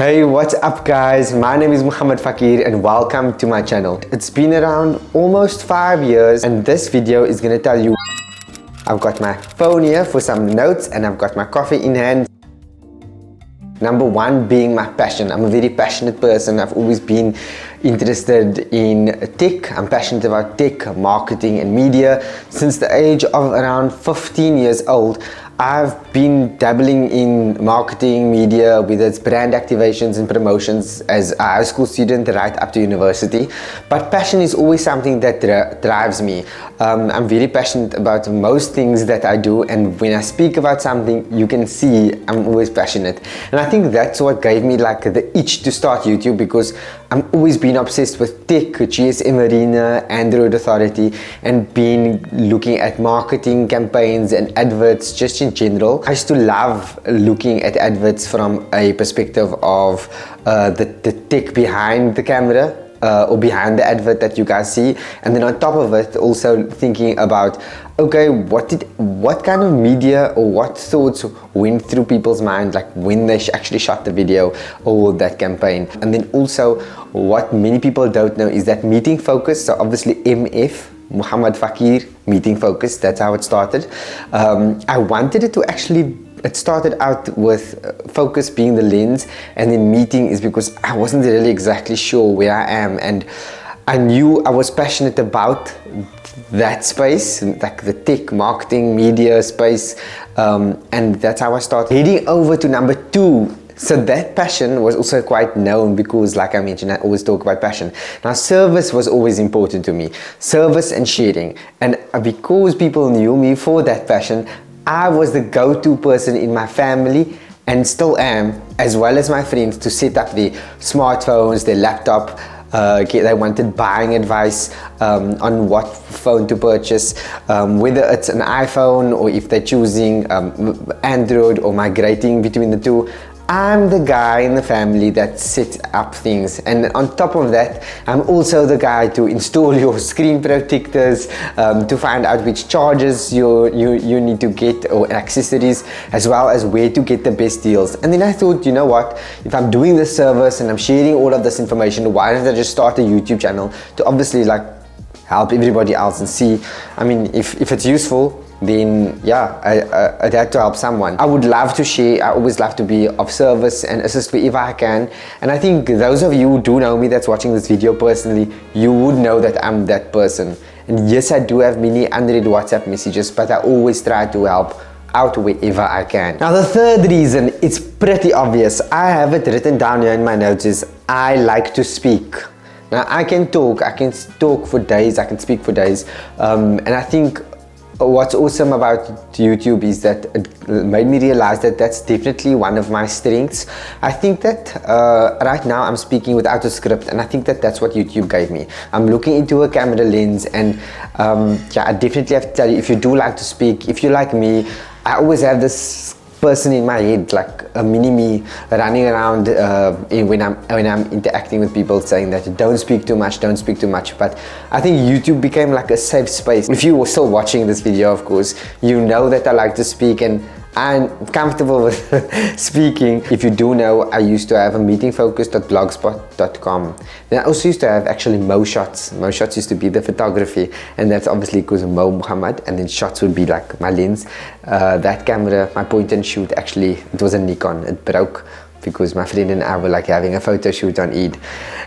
Hey, what's up guys? My name is Fakier and welcome to my channel. It's been around almost 5 years and this video is gonna tell you. I've got my phone here for some notes and I've got my coffee in hand. Number one being my passion. I'm a very passionate person. I've always been interested in tech. I'm passionate about tech, marketing and media. Since the age of around 15 years old, I've been dabbling in marketing, media, whether it's brand activations and promotions as a high school student right up to university. But passion is always something that drives me. I'm very passionate about most things that I do, and when I speak about something, you can see I'm always passionate. And I think that's what gave me like the itch to start YouTube, because I've always been obsessed with tech, GSM Arena, Android Authority, and been looking at marketing campaigns and adverts just in general. I used to love looking at adverts from a perspective of the tech behind the camera. Or behind the advert that you guys see, and then on top of it also thinking about, okay, what kind of media or what thoughts went through people's mind like when they actually shot the video or that campaign. And then also what many people don't know is that meeting focus, so obviously MF Muhammad Fakier, meeting focus, that's how it started. I wanted it to actually, it started out with focus being the lens, and then meeting is because I wasn't really exactly sure where I am, and I knew I was passionate about that space, like the tech, marketing, media space, and that's how I started. Heading over to number two. So that passion was also quite known because, like I mentioned, I always talk about passion. Now, service was always important to me. Service and sharing. And because people knew me for that passion, I was the go-to person in my family, and still am, as well as my friends, to set up their smartphones, their laptop. They wanted buying advice on what phone to purchase, whether it's an iPhone or if they're choosing Android or migrating between the two. I'm the guy in the family that sets up things, and on top of that, I'm also the guy to install your screen protectors, to find out which chargers you need to get or accessories, as well as where to get the best deals. And then I thought, you know what, if I'm doing this service and I'm sharing all of this information, why don't I just start a YouTube channel to obviously like help everybody else and see, I mean, if it's useful, then yeah, I'd have to help someone. I would love to share. I always love to be of service and assist wherever I can. And I think those of you who do know me that's watching this video personally, you would know that I'm that person. And yes, I do have many unread WhatsApp messages, but I always try to help out wherever I can. Now the third reason, it's pretty obvious. I have it written down here in my notes, is I like to speak. Now I can talk for days, I can speak for days, and I think what's awesome about YouTube is that it made me realize that that's definitely one of my strengths. I think that right now I'm speaking without a script, and I think that that's what YouTube gave me. I'm looking into a camera lens, and yeah, I definitely have to tell you, if you do like to speak, if you like me, I always have this person in my head, like a mini me running around when I'm interacting with people, saying that don't speak too much. But I think YouTube became like a safe space. If you were still watching this video, of course, you know that I like to speak and I'm comfortable with speaking. If you do know, I used to have a meetingfocus.blogspot.com. Then I also used to have actually Mo Shots. Mo Shots used to be the photography, and that's obviously because of Mo Muhammad, and then Shots would be like my lens. That camera, my point and shoot, actually, it was a Nikon. It broke because my friend and I were like having a photo shoot on Eid.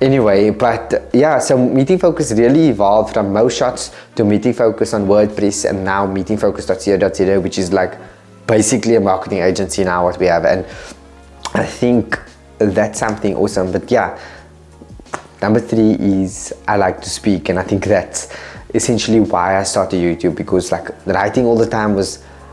Anyway, but yeah, so Meeting Focus really evolved from Mo Shots to Meeting Focus on WordPress, and now meetingfocus.co.za, which is like basically a marketing agency now, what we have. And I think that's something awesome. But yeah, number three is I like to speak, and I think that's essentially why I started YouTube, because like writing all the time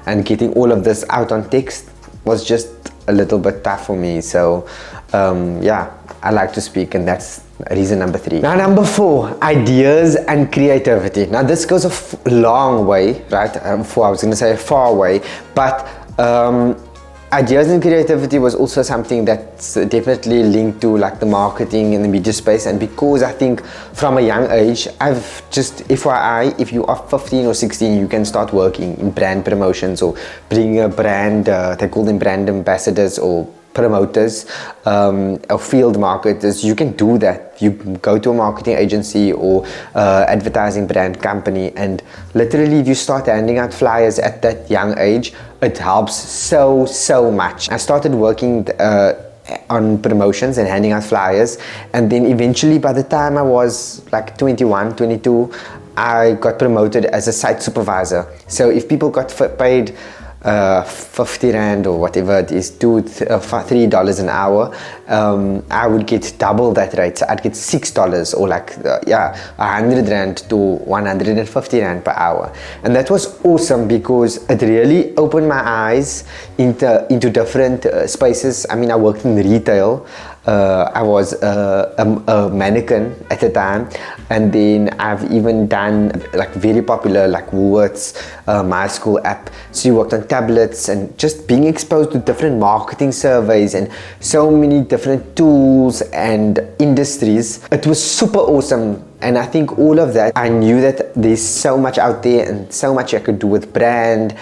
and getting all of this out on text was just a little bit tough for me. So yeah, I like to speak, and that's reason number three. Now number four, ideas and creativity. Now this goes a long way, right? I was going to say a far way, but ideas and creativity was also something that's definitely linked to like the marketing and the media space. And because I think from a young age, I've just, FYI, if you are 15 or 16, you can start working in brand promotions or bring a brand, they call them brand ambassadors or promoters or field marketers, you can do that. You go to a marketing agency or advertising brand company, and literally if you start handing out flyers at that young age, it helps so much. I started working on promotions and handing out flyers, and then eventually by the time I was like 21, 22, I got promoted as a site supervisor. So if people got paid 50 Rand or whatever it is, $3 an hour, I would get double that rate. So I'd get $6 or like 100 Rand to 150 Rand per hour. And that was awesome because it really opened my eyes into different spaces. I mean, I worked in retail. I was a mannequin at the time, and then I've even done like very popular like Woolworths My School app. So you worked on tablets, and just being exposed to different marketing surveys and so many different tools and industries. It was super awesome. And I think all of that, I knew that there's so much out there and so much I could do with brands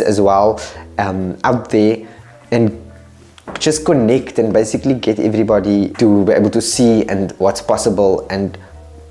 as well out there, and just connect and basically get everybody to be able to see and what's possible and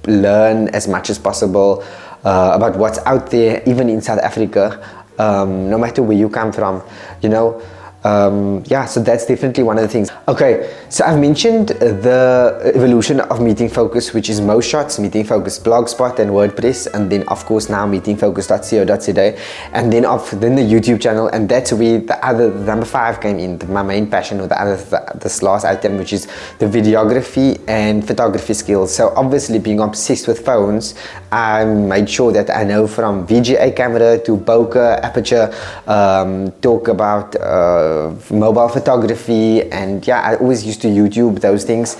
learn as much as possible about what's out there, even in South Africa, no matter where you come from, you know. So that's definitely one of the things. Okay, so I've mentioned the evolution of Meeting Focus, which is most shots, Meeting Focus Blogspot and WordPress, and then of course now meetingfocus.co.za, and then the YouTube channel, and that's where the other number 5 came in, my main passion, or this last item, which is the videography and photography skills. So obviously being obsessed with phones, I made sure that I know from VGA camera to bokeh, aperture, talk about mobile photography, and I always used to YouTube those things.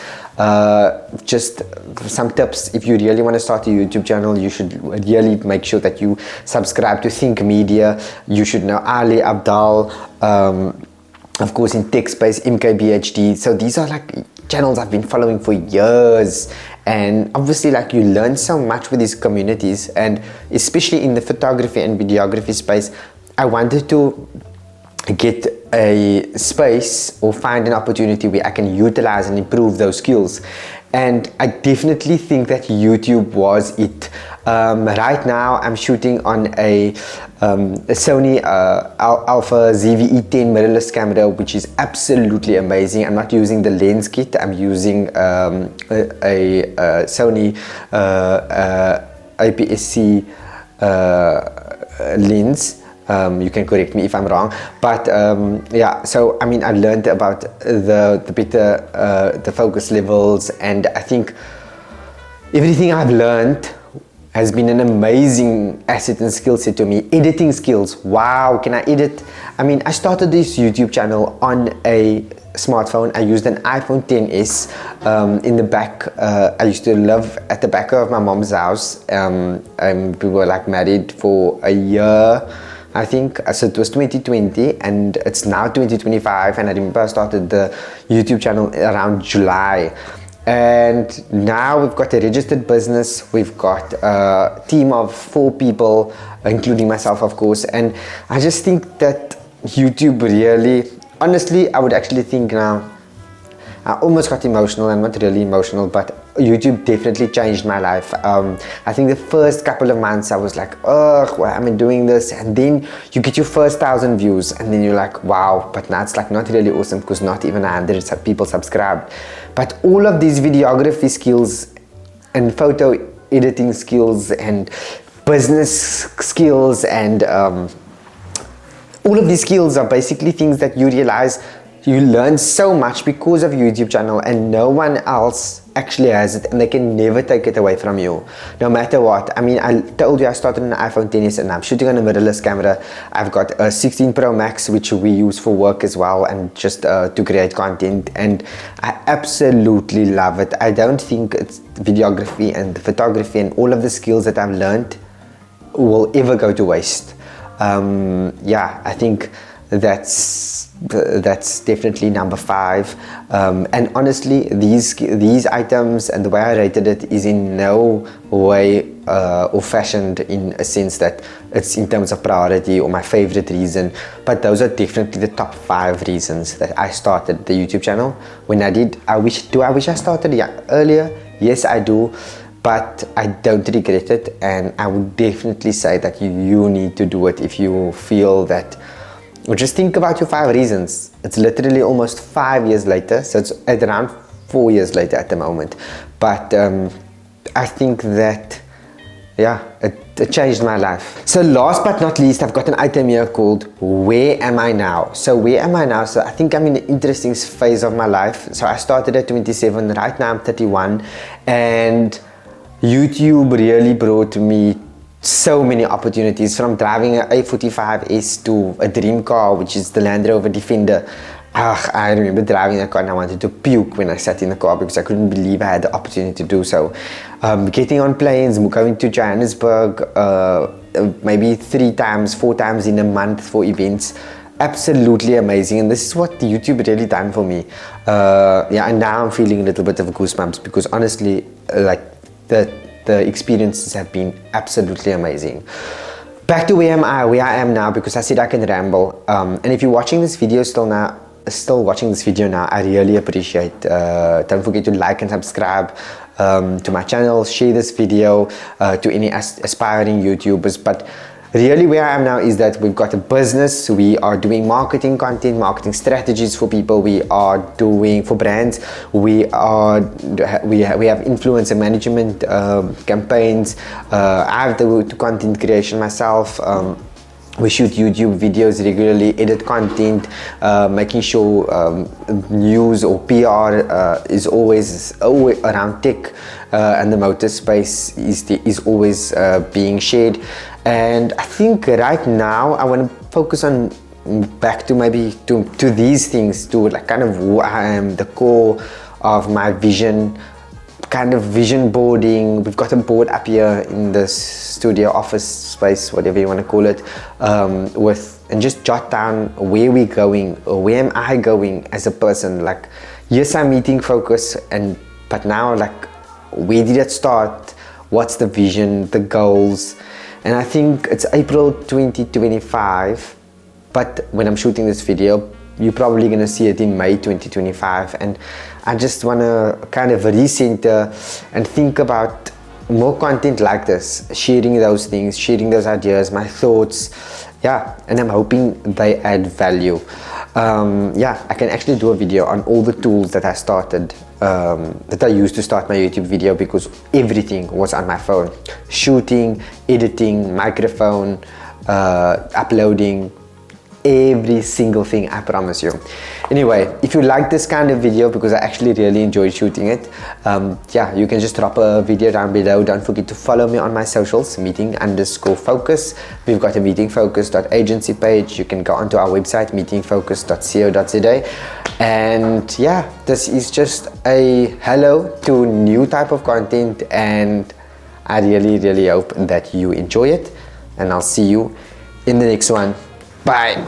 Just some tips: if you really want to start a YouTube channel, you should really make sure that you subscribe to Think Media. You should know Ali Abdal, of course in tech space, MKBHD. So these are like channels I've been following for years, and obviously like you learn so much with these communities, and especially in the photography and videography space, I wanted to get a space or find an opportunity where I can utilize and improve those skills. And I definitely think that YouTube was it. Right now I'm shooting on a Sony Alpha ZV-E10 mirrorless camera, which is absolutely amazing. I'm not using the lens kit, I'm using a Sony APS-C lens. You can correct me if I'm wrong, but so I mean, I learned about the focus levels, and I think everything I've learned has been an amazing asset and skill set to me. Editing skills, wow, can I edit? I mean, I started this YouTube channel on a smartphone. I used an iPhone XS. In the back, I used to live at the back of my mom's house, and we were like married for a year, I think. So it was 2020 and it's now 2025, and I remember I started the YouTube channel around July, and now we've got a registered business. We've got a team of 4 people, including myself of course, and I just think that YouTube really, honestly, I would actually think now, I almost got emotional. I'm not really emotional, but YouTube definitely changed my life. I think the first couple of months I was like, oh, why am I doing this? And then you get your first 1,000 views, and then you're like, wow, but now it's like not really awesome because not even 100 people subscribed. But all of these videography skills and photo editing skills and business skills and all of these skills are basically things that you realize you learn so much because of YouTube channel, and no one else actually has it, and they can never take it away from you, no matter what. I mean, I told you I started on an iPhone XS and I'm shooting on a mirrorless camera. I've got a 16 Pro Max, which we use for work as well, and just to create content, and I absolutely love it. I don't think it's videography and photography and all of the skills that I've learned will ever go to waste. I think that's definitely number 5, and honestly these items and the way I rated it is in no way or fashioned in a sense that it's in terms of priority or my favorite reason, but those are definitely the top 5 reasons that I started the YouTube channel. When I did, I wish I started earlier? Yes, I do, but I don't regret it, and I would definitely say that you need to do it if you feel that. Or just think about your 5 reasons. It's literally almost 5 years later, so it's at around 4 years later at the moment, but I think that it changed my life. So last but not least, I've got an item here called Where Am I Now? So where am I now? So I think I'm in an interesting phase of my life. So I started at 27, right now I'm 31, and YouTube really brought me so many opportunities, from driving an A45S to a dream car, which is the Land Rover Defender. I remember driving that car and I wanted to puke when I sat in the car because I couldn't believe I had the opportunity to do so. Getting on planes, going to Johannesburg maybe 3 times, 4 times in a month for events. Absolutely amazing, and this is what YouTube really done for me. And now I'm feeling a little bit of goosebumps because honestly, like the experiences have been absolutely amazing. Back to where I am now, because I said I can ramble. And if you're watching this video still watching this video now, I really appreciate. Don't forget to like and subscribe to my channel, share this video to any aspiring YouTubers. But really where I am now is that we've got a business. We are doing marketing content, marketing strategies for people. We are doing for brands. We have influencer management campaigns. I have the content creation myself. We shoot YouTube videos regularly, edit content, making sure news or PR is always around tech, and the motor space is always being shared. And I think right now I want to focus on back to maybe to these things, to like kind of who I am, the core of my vision, kind of vision boarding. We've got a board up here in this studio office space, whatever you want to call it, and just jot down where we're going, or where am I going as a person. Like, yes, I'm meeting focus, but now, like, where did it start? What's the vision, the goals? And I think it's April 2025, but when I'm shooting this video, you're probably going to see it in May 2025, and I just want to kind of recenter and think about more content like this, sharing those things, sharing those ideas, my thoughts, and I'm hoping they add value. I can actually do a video on all the tools that I started, that I used to start my YouTube video, because everything was on my phone. Shooting, editing, microphone, uploading, every single thing, I promise you. Anyway, if you like this kind of video, because I actually really enjoyed shooting it, you can just drop a video down below. Don't forget to follow me on my socials, meeting_focus. We've got a meetingfocus.agency page. You can go onto our website, meetingfocus.co.za. And this is just a hello to new type of content, and I really hope that you enjoy it, and I'll see you in the next one. Bye.